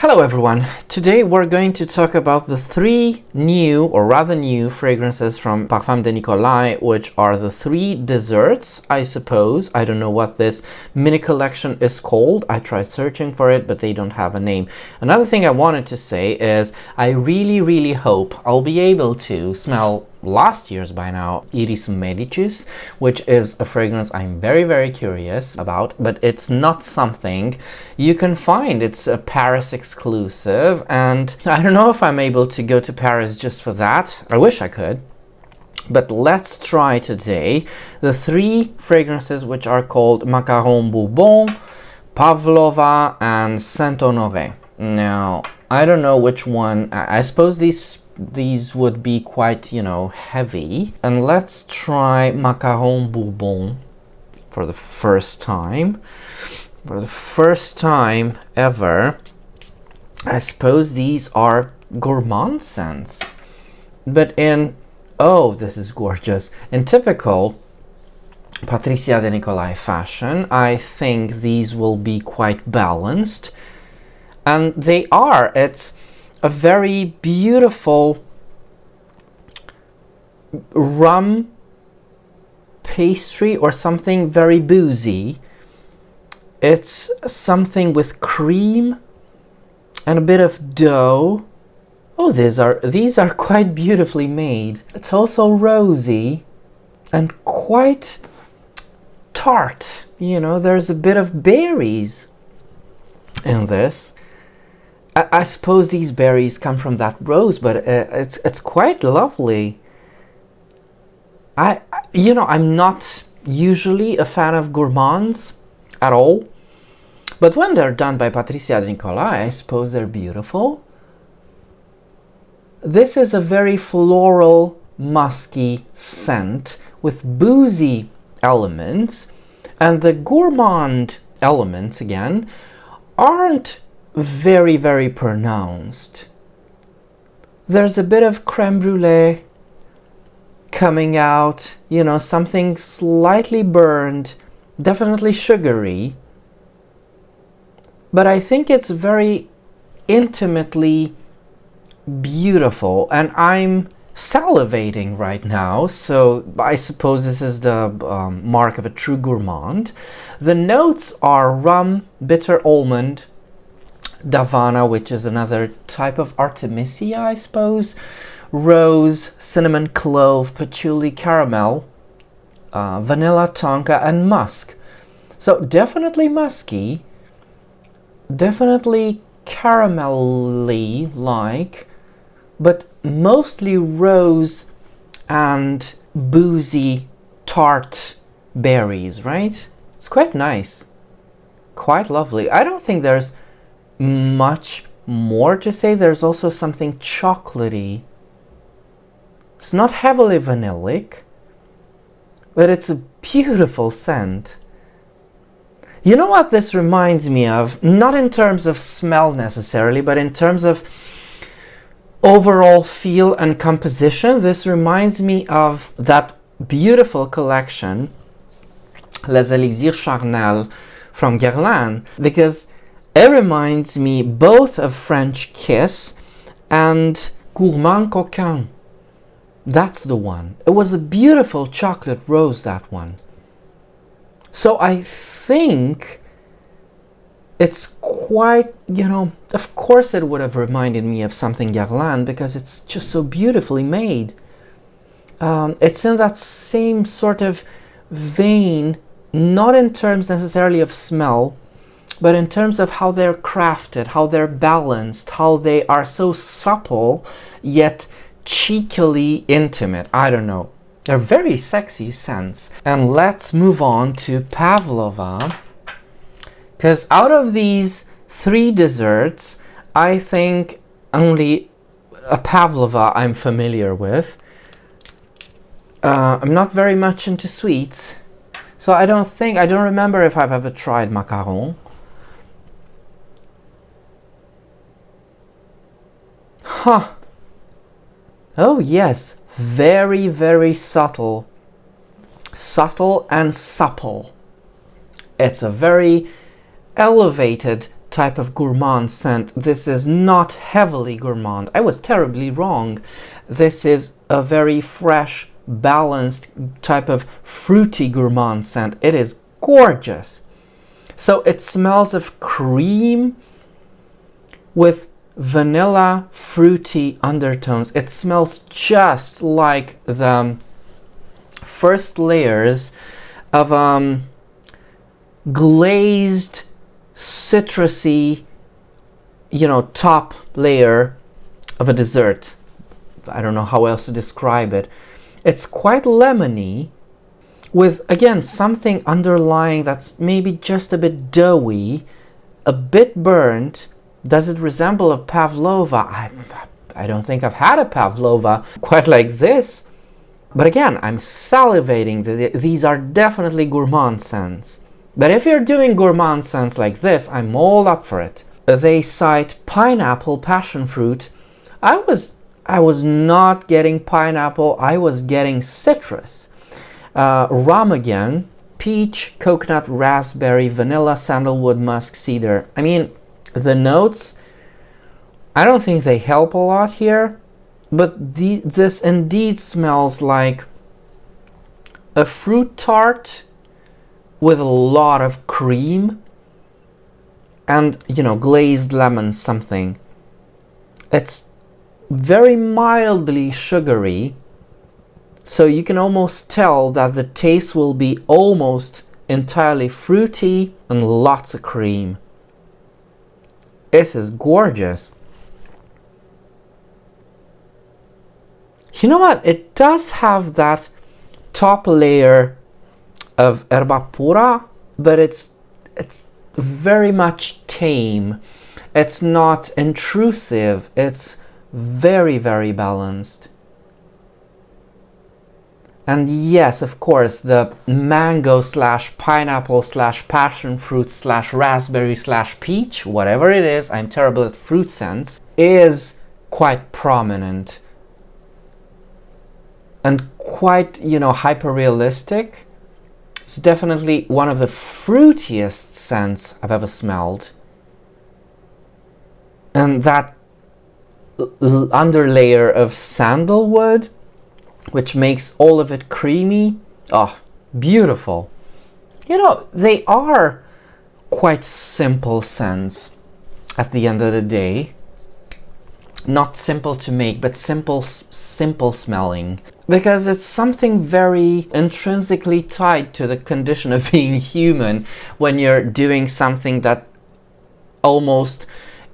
Hello everyone! Today we're going to talk about the three new, or rather new, fragrances from Parfum de Nicolai, which are the three desserts, I suppose. I don't know what this mini collection is called. I tried searching for it, but they don't have a name. Another thing I wanted to say is I really hope I'll be able to smell last year's by now Iris Medicis, which is a fragrance I'm very curious about, but it's not something you can find. It's a Paris exclusive, and I don't know if I'm able to go to Paris just for that. I wish I could. But let's try today the three fragrances which are called Macaron Bourbon, Pavlova, and Saint Honoré. Now, I don't know which one. I suppose these would be quite, heavy. And let's try Macaron Bourbon for the first time. For the first time ever. I suppose these are gourmand scents. But oh, this is gorgeous. In typical Patricia de Nicolai fashion, I think these will be quite balanced. And they are. It's a very beautiful rum pastry or something very boozy. It's something with cream and a bit of dough. Oh, these are quite beautifully made. It's also rosy and quite tart. There's a bit of berries in this. I suppose these berries come from that rose, but it's quite lovely. I'm not usually a fan of gourmands at all, but when they're done by Patricia de Nicolai, I suppose they're beautiful. This is a very floral, musky scent with boozy elements, and the gourmand elements, again, aren't very pronounced. There's a bit of creme brulee coming out, something slightly burned, definitely sugary, but I think it's very intimately beautiful, and I'm salivating right now, so I suppose this is the mark of a true gourmand. The notes are rum, bitter almond, Davana, which is another type of Artemisia, I suppose, rose, cinnamon, clove, patchouli, caramel, vanilla, tonka, and musk. So definitely musky, definitely caramelly like, but mostly rose and boozy, tart berries, right? It's quite nice, quite lovely. I don't think there's much more to say. There's also something chocolatey. It's not heavily vanillic, but it's a beautiful scent. You know what this reminds me of? Not in terms of smell necessarily, but in terms of overall feel and composition. This reminds me of that beautiful collection, Les Elixirs Charnels from Guerlain, because it reminds me both of French Kiss and Gourmand Coquin. That's the one. It was a beautiful chocolate rose, that one. So I think it's quite, of course it would have reminded me of something Guerlain because it's just so beautifully made. It's in that same sort of vein, not in terms necessarily of smell, but in terms of how they're crafted, how they're balanced, how they are so supple, yet cheekily intimate. I don't know. They're very sexy scents. And let's move on to Pavlova, because out of these three desserts, I think only a Pavlova I'm familiar with. I'm not very much into sweets, so I don't remember if I've ever tried Macaron. Huh. Oh yes, very subtle. Subtle and supple. It's a very elevated, type of gourmand scent. This is not heavily gourmand. I was terribly wrong. This is a very fresh, balanced type of fruity gourmand scent. It is gorgeous. So it smells of cream with vanilla fruity undertones. It smells just like the first layers of glazed citrusy, top layer of a dessert. I don't know how else to describe it. It's quite lemony with, again, something underlying that's maybe just a bit doughy, a bit burnt. Does it resemble a Pavlova? I don't think I've had a Pavlova quite like this. But again, I'm salivating. These are definitely gourmand scents. But if you're doing gourmand scents like this, I'm all up for it. They cite pineapple, passion fruit. I was not getting pineapple. I was getting citrus. Rum again, peach, coconut, raspberry, vanilla, sandalwood, musk, cedar. I mean, the notes, I don't think they help a lot here, but this indeed smells like a fruit tart with a lot of cream and, glazed lemon something. It's very mildly sugary, so you can almost tell that the taste will be almost entirely fruity and lots of cream. This is gorgeous. You know what? It does have that top layer of herba pura, but it's very much tame. It's not intrusive. It's very, very balanced. And yes, of course, the mango / pineapple / passion fruit / raspberry / peach, whatever it is, I'm terrible at fruit scents, is quite prominent and quite, hyper realistic. It's definitely one of the fruitiest scents I've ever smelled. And that underlayer of sandalwood, which makes all of it creamy. Oh, beautiful. They are quite simple scents at the end of the day. Not simple to make, but simple smelling. Because it's something very intrinsically tied to the condition of being human when you're doing something that almost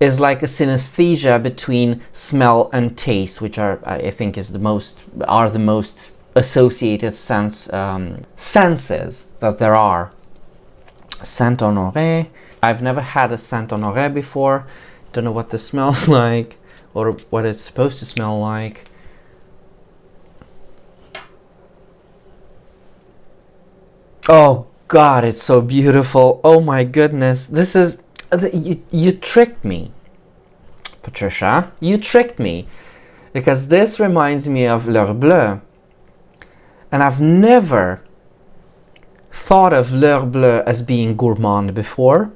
is like a synesthesia between smell and taste, which I think are the most associated senses that there are. Saint Honoré. I've never had a Saint Honoré before. Don't know what this smells like or what it's supposed to smell like. Oh God, it's so beautiful. Oh my goodness. This is... You tricked me, Patricia. You tricked me. Because this reminds me of L'Heure Bleue. And I've never thought of L'Heure Bleue as being gourmand before.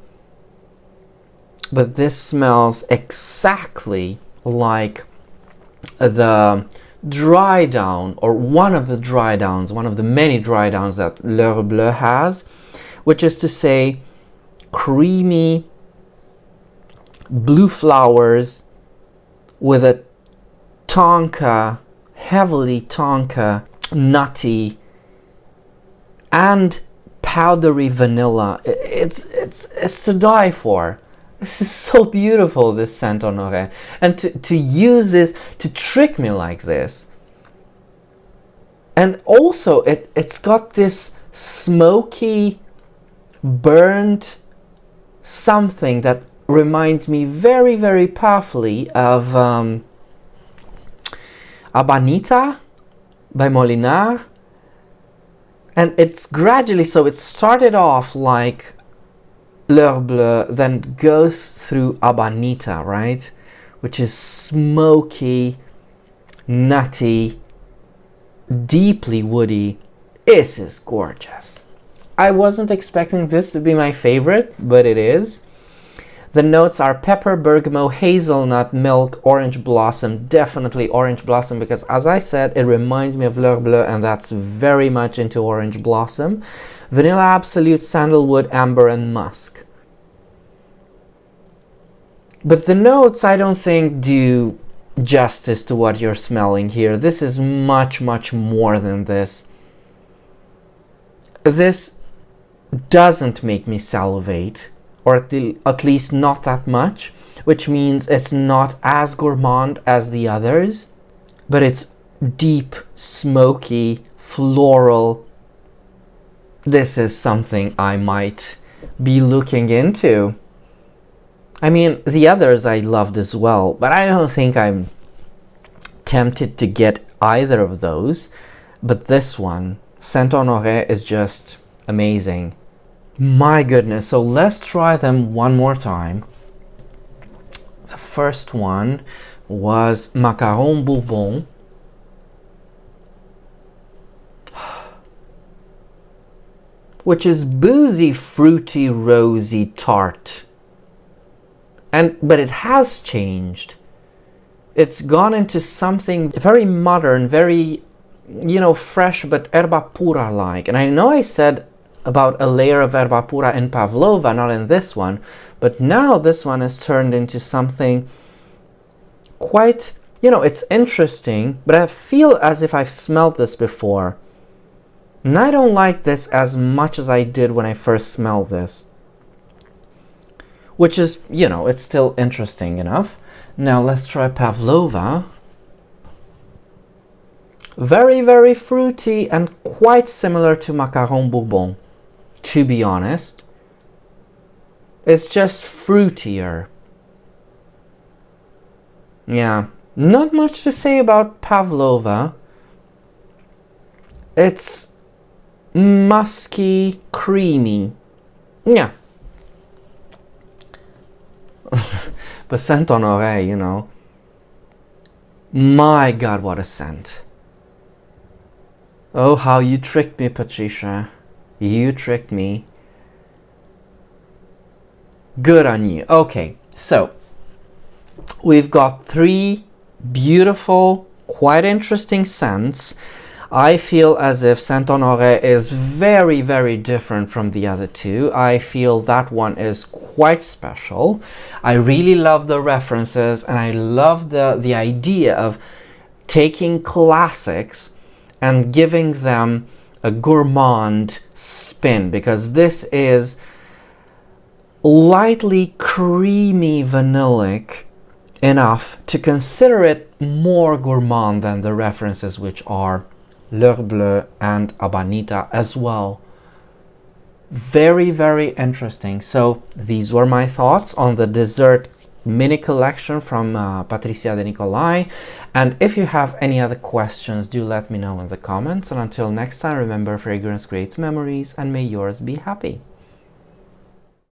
But this smells exactly like the dry down, or one of the dry downs, one of the many dry downs that L'Heure Bleue has, which is to say creamy blue flowers with a tonka, heavily tonka, nutty and powdery vanilla. It's to die for. This is so beautiful, this Saint Honoré. And to use this, to trick me like this. And also it's got this smoky, burnt something that reminds me very, very powerfully of Habanita by Molinard. And it's gradually, so it started off like L'Heure Bleue, then goes through Habanita, right? Which is smoky, nutty, deeply woody. This is gorgeous. I wasn't expecting this to be my favorite, but it is. The notes are pepper, bergamot, hazelnut, milk, orange blossom, definitely orange blossom, because as I said, it reminds me of L'Heure Bleue, and that's very much into orange blossom. Vanilla absolute, sandalwood, amber, and musk. But the notes, I don't think, do justice to what you're smelling here. This is much, much more than this. This doesn't make me salivate, or at least not that much, which means it's not as gourmand as the others, but it's deep, smoky, floral. This is something I might be looking into. I mean, the others I loved as well, but I don't think I'm tempted to get either of those. But this one, Saint Honoré, is just amazing. My goodness, so let's try them one more time. The first one was Macaron Bourbon. Which is boozy, fruity, rosy, tart. But it has changed. It's gone into something very modern, very, fresh, but herba pura like. And I know I said about a layer of herba pura in Pavlova, not in this one, but now this one has turned into something quite, it's interesting, but I feel as if I've smelled this before. And I don't like this as much as I did when I first smelled this. Which is, it's still interesting enough. Now let's try Pavlova. Very, very fruity and quite similar to Macaron Bourbon, to be honest. It's just fruitier. Yeah, not much to say about Pavlova. It's musky, creamy. Yeah. But Saint Honoré, my God, what a scent. Oh, how you tricked me, Patricia. You tricked me. Good on you. Okay, so we've got 3 beautiful, quite interesting scents. I feel as if Saint Honoré is very, very different from the other 2. I feel that one is quite special. I really love the references, and I love the idea of taking classics and giving them a gourmand spin, because this is lightly creamy vanillic enough to consider it more gourmand than the references, which are L'Heure Bleue and Habanita as well. Very, very interesting. So these were my thoughts on the dessert mini collection from Patricia de Nicolai. And if you have any other questions, do let me know in the comments. And until next time, remember, fragrance creates memories, and may yours be happy.